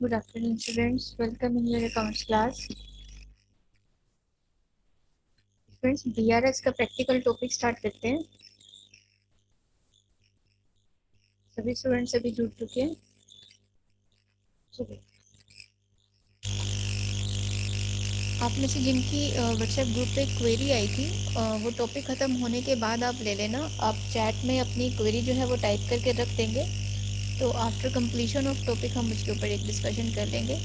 Good afternoon, students. Welcome in your accounts class. Friends, BRS का practical topic start करते हैं। सभी students अभी जुड़ चुके हैं। चलिए, आप में से जिनकी व्हाट्सएप ग्रुप पे क्वेरी आई थी, वो टॉपिक ख़त्म होने के बाद आप ले लेना। आप चैट में अपनी क्वेरी जो है वो टाइप करके रख देंगे, तो आफ्टर कंप्लीशन ऑफ टॉपिक हम उसके ऊपर एक डिस्कशन कर लेंगे।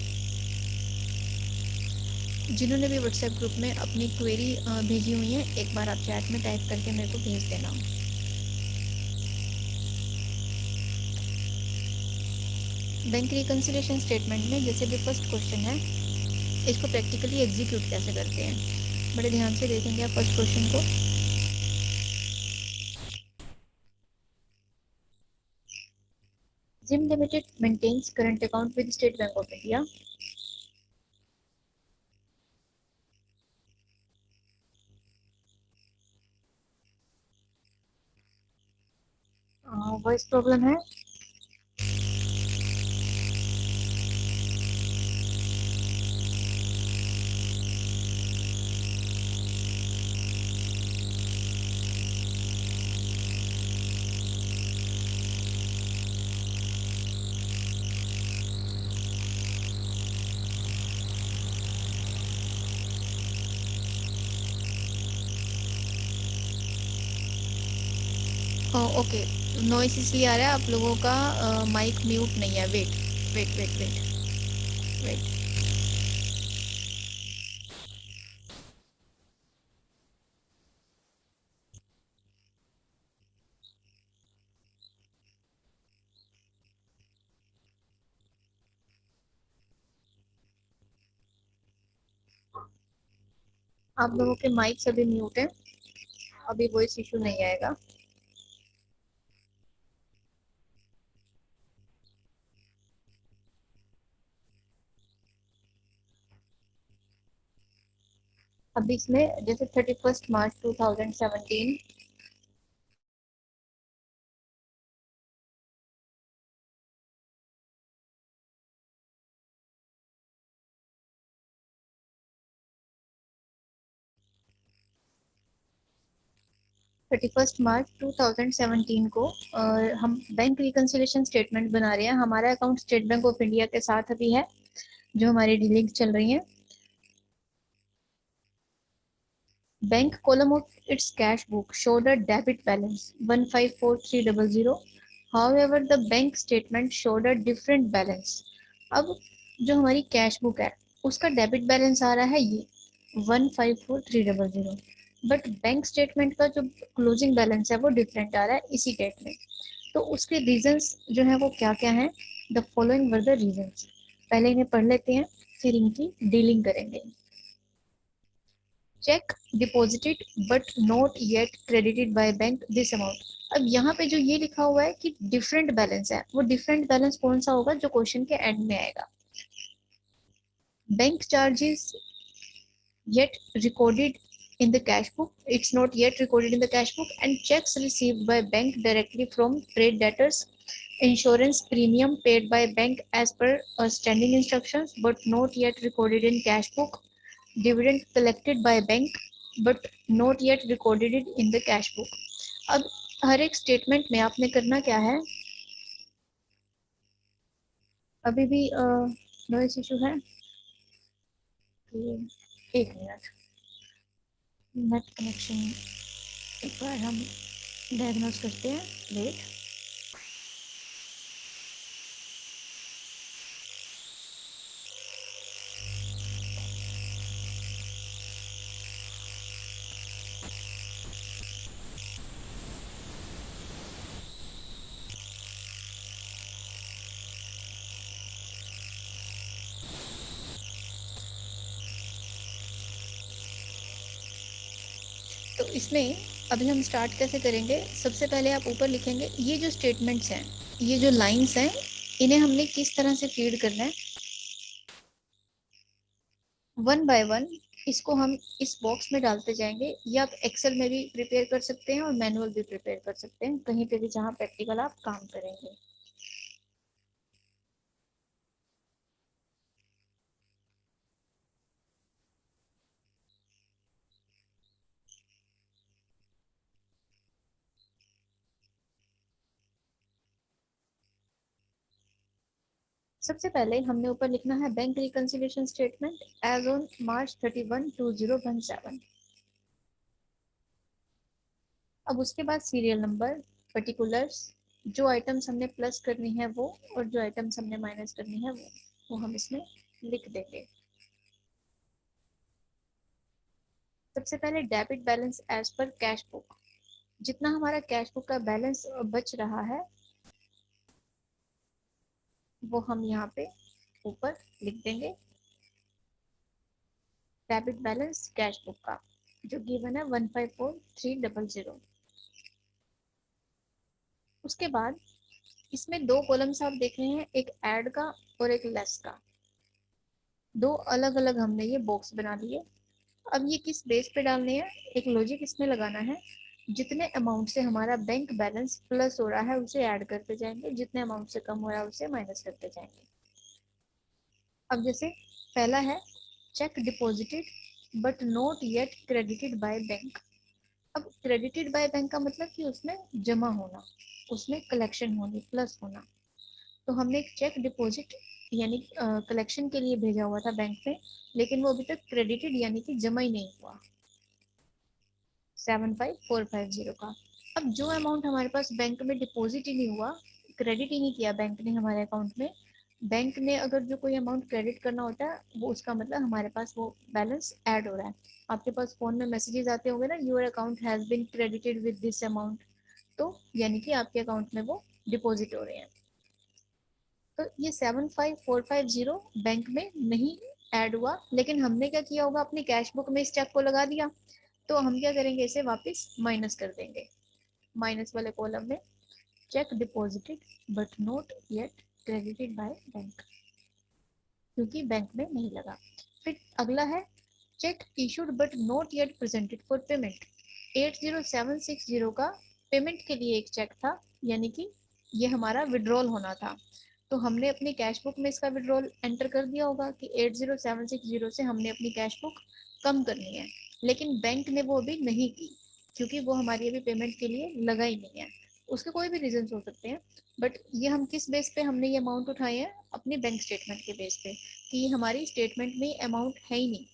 जिन्होंने भी व्हाट्सएप ग्रुप में अपनी क्वेरी भेजी हुई है, एक बार आप चैट में टाइप करके मेरे को भेज देना। बैंक रिकंसिलिएशन स्टेटमेंट में जैसे भी फर्स्ट क्वेश्चन है, इसको प्रैक्टिकली एग्जीक्यूट कैसे करते हैं, बड़े ध्यान से देखेंगे आप फर्स्ट क्वेश्चन को। Jim limited maintains current account with State Bank of India. Voice problem है। ओके, नॉइस इसलिए आ रहा है आप लोगों का, माइक म्यूट नहीं है। Wait wait wait wait wait. आप लोगों के माइक सभी म्यूट है, अभी वॉइस इशू नहीं आएगा। अभी इसमें जैसे 31 मार्च 2017 31 मार्च 2017 को हम बैंक रिकंसिलिएशन स्टेटमेंट बना रहे हैं। हमारा account state Bank of India के साथ अभी है, जो हमारी डीलिंग चल रही है। Bank column of its cash book showed a debit balance 154300. However, the bank statement showed a different balance. अब जो हमारी कैश बुक है उसका डेबिट बैलेंस आ रहा है ये 154300, बट बैंक स्टेटमेंट का जो क्लोजिंग बैलेंस है वो डिफरेंट आ रहा है इसी डेट में। तो उसके रीजंस जो है वो क्या क्या हैं? The following were the reasons. पहले इन्हें पढ़ लेते हैं, फिर इनकी डीलिंग करेंगे। Check deposited but not yet credited by bank this amount. अब यहाँ पे जो ये लिखा हुआ है कि डिफरेंट बैलेंस है, वो डिफरेंट बैलेंस कौन सा होगा जो क्वेश्चन के एंड में आएगा। Bank charges yet recorded in the cash book, it's not yet recorded in the cash book, and checks received by bank directly from trade debtors, insurance premium paid by bank as per standing instructions but not yet recorded in cash book, dividend collected by bank but not yet recorded it in the cash book। अब हर एक statement में आपने करना क्या है? अभी भी noise issue है, एक मिनट, नेट कनेक्शन एक बार हम डायग्नोस करते हैं। वेट। तो इसमें अभी हम स्टार्ट कैसे करेंगे? सबसे पहले आप ऊपर लिखेंगे ये जो स्टेटमेंट्स हैं, ये जो लाइंस हैं, इन्हें हमने किस तरह से फीड करना है वन बाय वन। इसको हम इस बॉक्स में डालते जाएंगे, या आप एक्सेल में भी प्रिपेयर कर सकते हैं और मैनुअल भी प्रिपेयर कर सकते हैं, कहीं पे भी जहाँ प्रैक्टिकल आप काम करेंगे। सबसे पहले हमने ऊपर लिखना है bank reconciliation statement as on March 31, 2017। अब उसके बाद सीरियल नंबर, पर्टिकुलर्स, जो आइटम्स हमने प्लस करनी है वो, और जो आइटम्स हमने माइनस करनी है वो हम इसमें लिख देंगे। सबसे पहले debit balance as per cash book, जितना हमारा कैश बुक का बैलेंस बच रहा है वो हम यहाँ पे ऊपर लिख देंगे। डेबिट बैलेंस कैश बुक का जो गिवन है 154,300। उसके बाद इसमें दो कॉलम्स आप देख रहे हैं, एक ऐड का और एक लेस का। दो अलग अलग हमने ये बॉक्स बना लिए। अब ये किस बेस पे डालने हैं, एक लॉजिक इसमें लगाना है। जितने अमाउंट से हमारा बैंक बैलेंस प्लस हो रहा है उसे ऐड करते जाएंगे, जितने अमाउंट से कम हो रहा है उसे माइनस करते जाएंगे। अब जैसे पहला है check deposited but not yet credited by bank. अब क्रेडिटेड बाय बैंक का मतलब कि उसमें जमा होना, उसमें कलेक्शन होनी, प्लस होना। तो हमने एक चेक डिपॉजिट यानी कलेक्शन के लिए भेजा हुआ था बैंक में, लेकिन वो अभी तक क्रेडिटेड यानी कि जमा ही नहीं हुआ, 75450 का। अब जो अमाउंट हमारे पास बैंक में डिपॉजिट ही नहीं हुआ, क्रेडिट ही नहीं किया बैंक ने हमारे अकाउंट में, बैंक ने अगर जो कोई अमाउंट क्रेडिट करना होता है वो उसका मतलब हमारे पास वो बैलेंस ऐड हो रहा है। आपके पास फोन में मैसेजेस आते होंगे ना, your account has been credited with this amount, तो यानी कि आपके अकाउंट में वो डिपॉजिट हो रहे हैं। तो ये 75450 बैंक में नहीं ऐड हुआ, लेकिन हमने क्या किया होगा, अपनी कैश बुक में इस चेक को लगा दिया। तो हम क्या करेंगे, इसे वापस माइनस कर देंगे। माइनस वाले कॉलम में check deposited but not yet credited by bank, क्योंकि बैंक में नहीं लगा। फिर अगला है check issued but not yet presented for payment. 80760 का पेमेंट के लिए एक चेक था, यानी कि ये हमारा विड्रॉल होना था। तो हमने अपनी कैश बुक में इसका विड्रॉल एंटर कर दिया होगा कि 80760 से हमने अपनी कैश बुक कम करनी है, लेकिन बैंक ने वो अभी नहीं की, क्योंकि वो हमारी अभी पेमेंट के लिए लगा ही नहीं है। उसके कोई भी रीजन हो सकते हैं, बट ये हम किस बेस पे हमने ये अमाउंट उठाए हैं, अपनी बैंक स्टेटमेंट के बेस पे, कि हमारी स्टेटमेंट में अमाउंट है ही नहीं।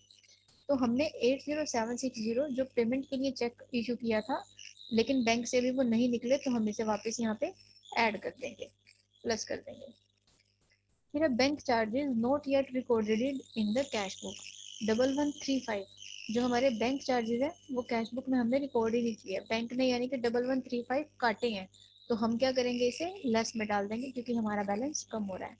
तो हमने 80760 जो पेमेंट के लिए चेक इशू किया था, लेकिन बैंक से भी वो नहीं निकले, तो हम इसे वापस यहाँ पे ऐड कर देंगे, प्लस कर देंगे। फिर है bank charges not yet recorded in the cash book, 1135। जो हमारे बैंक चार्जेस है वो कैश बुक में हमने रिकॉर्ड ही नहीं किया, बैंक ने यानी कि 1135 काटे हैं। तो हम क्या करेंगे, इसे लेस में डाल देंगे, क्योंकि हमारा बैलेंस कम हो रहा है।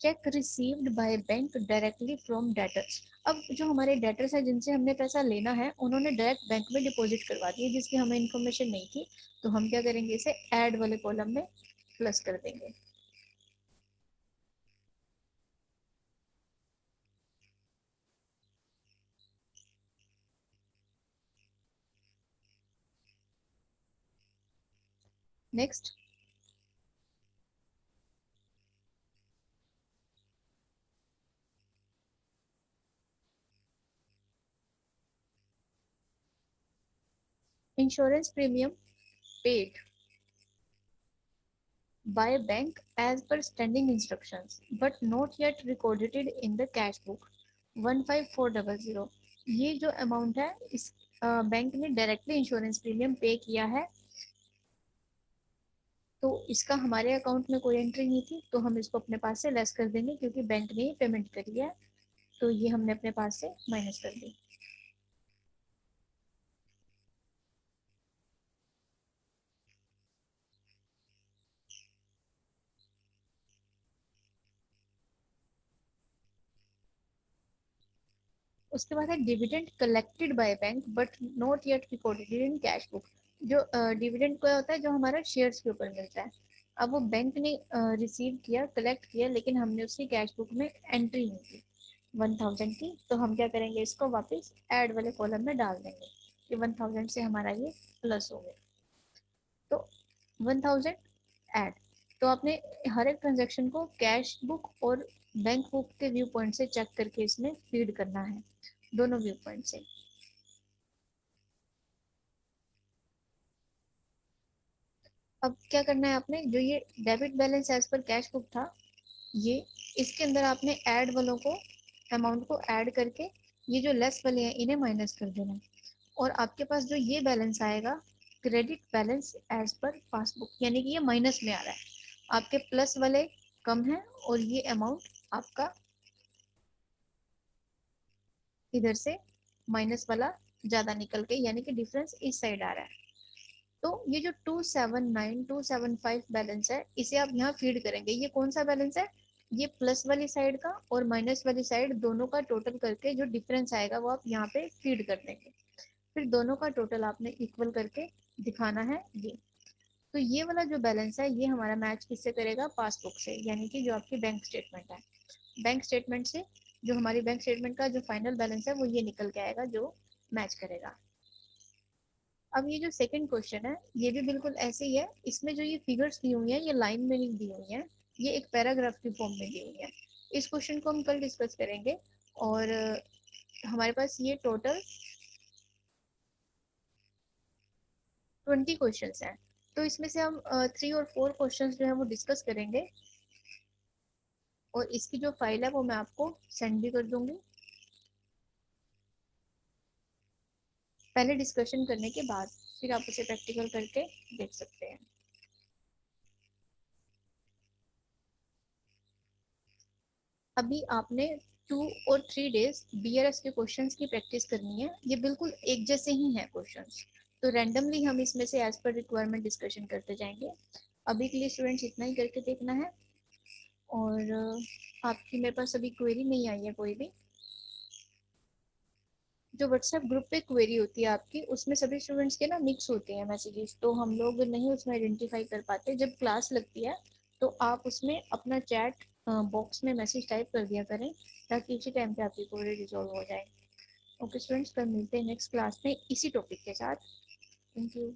Check received by bank directly from debtors. अब जो हमारे डेटर्स हैं जिनसे हमने पैसा लेना है, उन्होंने डायरेक्ट बैंक में डिपॉजिट करवा दिया, जिसकी हमें इन्फॉर्मेशन नहीं थी। तो हम क्या करेंगे, इसे ऐड वाले कॉलम में प्लस कर देंगे। Next, insurance premium paid by bank as per standing instructions but not yet recorded in the cash book 15400। ये जो अमाउंट है इस बैंक ने डायरेक्टली इंश्योरेंस प्रीमियम पे किया है, तो इसका हमारे अकाउंट में कोई एंट्री नहीं थी, तो हम इसको अपने पास से लेस कर देंगे, क्योंकि बैंक ने ही पेमेंट करी है। तो ये हमने अपने पास से माइनस कर दी। उसके बाद है dividend collected by bank but not yet recorded in cash book. जो डिविडेंड क्या होता है, जो हमारा शेयर्स के ऊपर मिलता है। अब वो बैंक ने रिसीव किया, कलेक्ट किया, लेकिन हमने उसकी कैश बुक में एंट्री नहीं की 1000 की। तो हम क्या करेंगे, इसको वापस ऐड वाले कॉलम में डाल देंगे कि 1000 से हमारा ये प्लस हो गया। तो 1000 ऐड। तो आपने हर एक ट्रांजेक्शन को कैश बुक और बैंक बुक के व्यू पॉइंट से चेक करके इसमें फीड करना है, दोनों व्यू पॉइंट से। अब क्या करना है आपने, जो ये debit balance as per cash book था, ये इसके अंदर आपने ऐड वालों को, अमाउंट को ऐड करके ये जो लेस वाले हैं इन्हें माइनस कर देना, और आपके पास जो ये बैलेंस आएगा, credit balance as per passbook, यानी कि ये माइनस में आ रहा है, आपके प्लस वाले कम है और ये अमाउंट आपका इधर से माइनस वाला ज्यादा निकल के, यानी कि डिफरेंस इस साइड आ रहा है। तो ये जो 279 275 बैलेंस है इसे आप यहाँ फीड करेंगे। ये कौन सा बैलेंस है? ये प्लस वाली साइड का और माइनस वाली साइड दोनों का टोटल करके जो डिफरेंस आएगा वो आप यहाँ पे फीड कर देंगे। फिर दोनों का टोटल आपने इक्वल करके दिखाना है ये। तो ये वाला जो बैलेंस है ये हमारा मैच किससे करेगा? पासबुक से, यानी कि जो आपकी बैंक स्टेटमेंट है। बैंक स्टेटमेंट से जो हमारी बैंक स्टेटमेंट का जो फाइनल बैलेंस है वो ये निकल के आएगा जो मैच करेगा। अब ये जो सेकंड क्वेश्चन है ये भी बिल्कुल ऐसे ही है। इसमें जो ये फिगर्स दी हुई है ये लाइन में नहीं दी हुई है, ये एक पैराग्राफ की फॉर्म में दी हुई है। इस क्वेश्चन को हम कल डिस्कस करेंगे। और हमारे पास ये टोटल 20 क्वेश्चन हैं। तो इसमें से हम 3 और 4 क्वेश्चन जो है वो डिस्कस करेंगे, और इसकी जो फाइल है वो मैं आपको सेंड भी कर दूंगी पहले डिस्कशन करने के बाद, फिर आप उसे प्रैक्टिकल करके देख सकते हैं। अभी आपने 2 और 3 डेज बीआरएस के क्वेश्चंस की प्रैक्टिस करनी है। ये बिल्कुल एक जैसे ही हैं क्वेश्चंस, तो रैंडमली हम इसमें से एज पर रिक्वायरमेंट डिस्कशन करते जाएंगे। अभी के लिए स्टूडेंट्स इतना ही करके देखना है। और आपकी मेरे पास अभी क्वेरी नहीं आई है कोई भी। जो व्हाट्सएप ग्रुप पे क्वेरी होती है आपकी, उसमें सभी स्टूडेंट्स के ना मिक्स होते हैं मैसेजेस, तो हम लोग नहीं उसमें आइडेंटिफाई कर पाते। जब क्लास लगती है तो आप उसमें अपना चैट बॉक्स में मैसेज टाइप कर दिया करें, ताकि इसी टाइम पे आपकी क्वेरी रिजॉल्व हो जाए। ओके स्टूडेंट्स, कल मिलते हैं नेक्स्ट क्लास में इसी टॉपिक के साथ। Thank you.